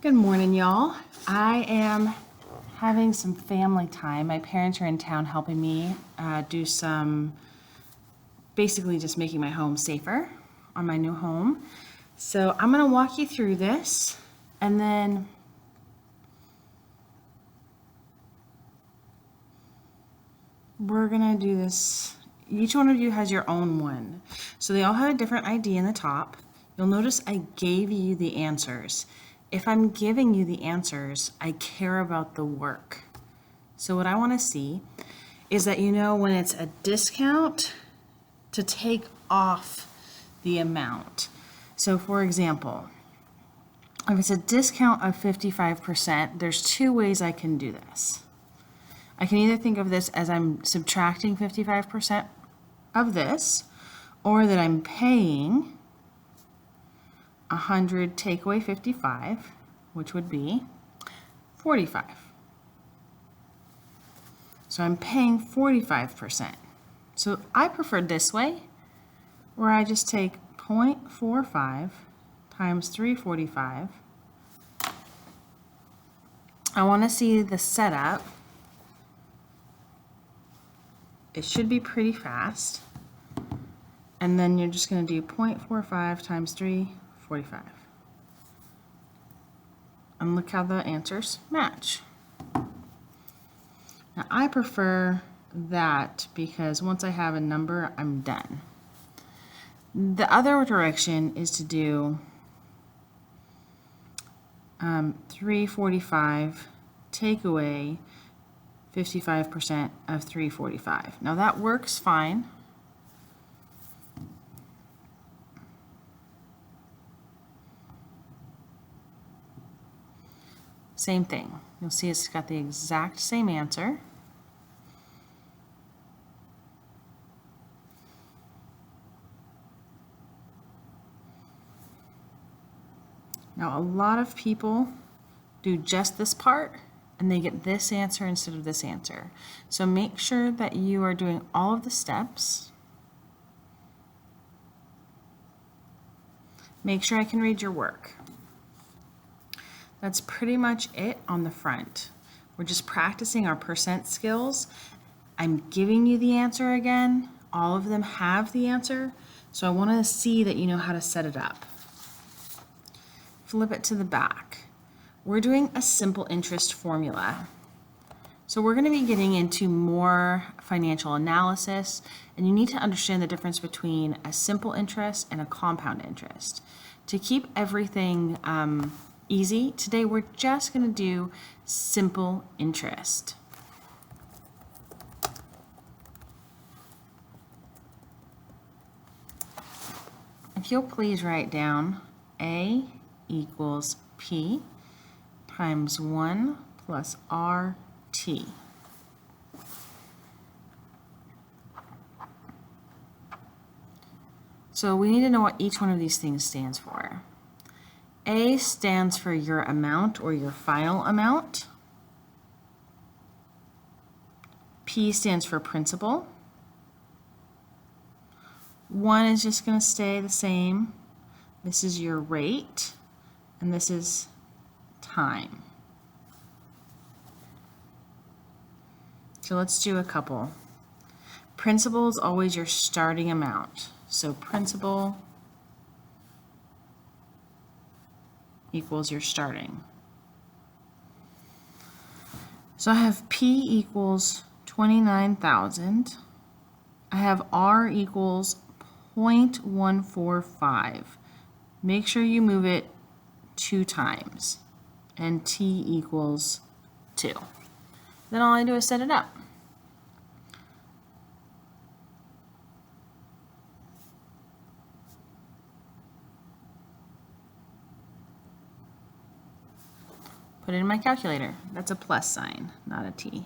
Good morning, y'all. I am having some family time. My parents are in town helping me do some, basically just making my home safer on my new home. So I'm going to walk you through this, and then we're going to do this. Each one of you has your own one. So they all have a different ID in the top. You'll notice I gave you the answers. If I'm giving you the answers, I care about the work. So what I want to see is that you know when it's a discount to take off the amount. So for example, if it's a discount of 55%, there's two ways I can do this. I can either think of this as I'm subtracting 55% of this, or that I'm paying 100 take away 55, which would be 45. So I'm paying 45%. So I prefer this way, where I just take 0.45 times 345. I want to see the setup. It should be pretty fast. And then you're just going to do 0.45 times 345. And look how the answers match. Now I prefer that because once I have a number, I'm done. The other direction is to do 345 take away 55% of 345. Now that works fine. Same thing. You'll see it's got the exact same answer. Now, a lot of people do just this part and they get this answer instead of this answer. So make sure that you are doing all of the steps. Make sure I can read your work. That's pretty much it on the front. We're just practicing our percent skills. I'm giving you the answer again. All of them have the answer. So I want to see that you know how to set it up. Flip it to the back. We're doing a simple interest formula. So we're going to be getting into more financial analysis, and you need to understand the difference between a simple interest and a compound interest. To keep everything easy, today we're just going to do simple interest. If you'll please write down A equals P times 1 plus RT. So we need to know what each one of these things stands for. A stands for your amount or your final amount. P stands for principal. 1 is just going to stay the same. This is your rate, and this is time. So let's do a couple. Principal is always your starting amount. So principal equals your starting. So I have P equals 29,000. I have R equals 0.145. Make sure you move it 2 times. And T equals 2. Then all I do is set it up. Put it in my calculator. That's a plus sign, not a T.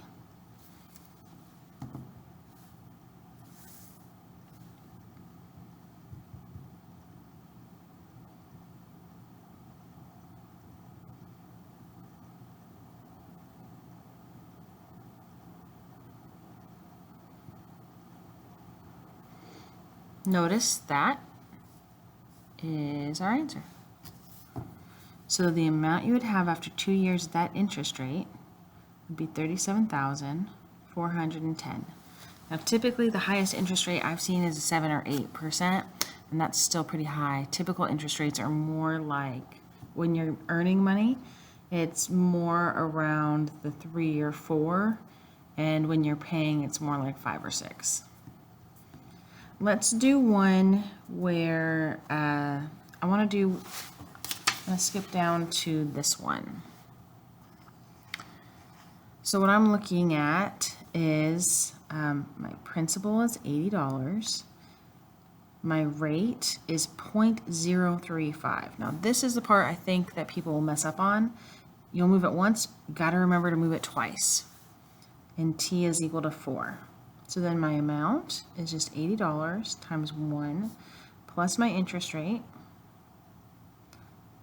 Notice that is our answer. So the amount you would have after 2 years at that interest rate would be $37,410. Now typically the highest interest rate I've seen is 7 or 8%, and that's still pretty high. Typical interest rates are more like, when you're earning money, it's more around the 3 or 4, and when you're paying, it's more like 5 or 6. Let's do one where I'm gonna skip down to this one. So what I'm looking at is my principal is $80. My rate is 0.035. Now this is the part I think that people will mess up on. You'll move it once, you gotta remember to move it twice. And t is equal to 4. So then my amount is just $80 times 1 plus my interest rate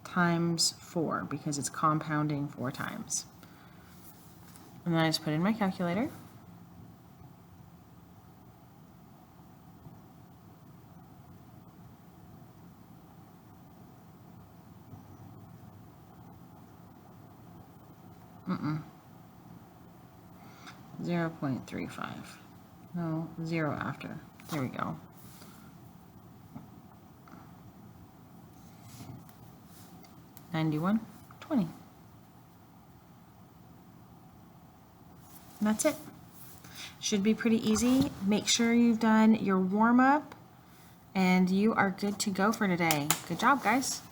times 4, because it's compounding 4 times. And then I just put in my calculator. Mm-mm. 0.35. No, 0 after. There we go. $91.20. And that's it. Should be pretty easy. Make sure you've done your warm-up and you are good to go for today. Good job, guys.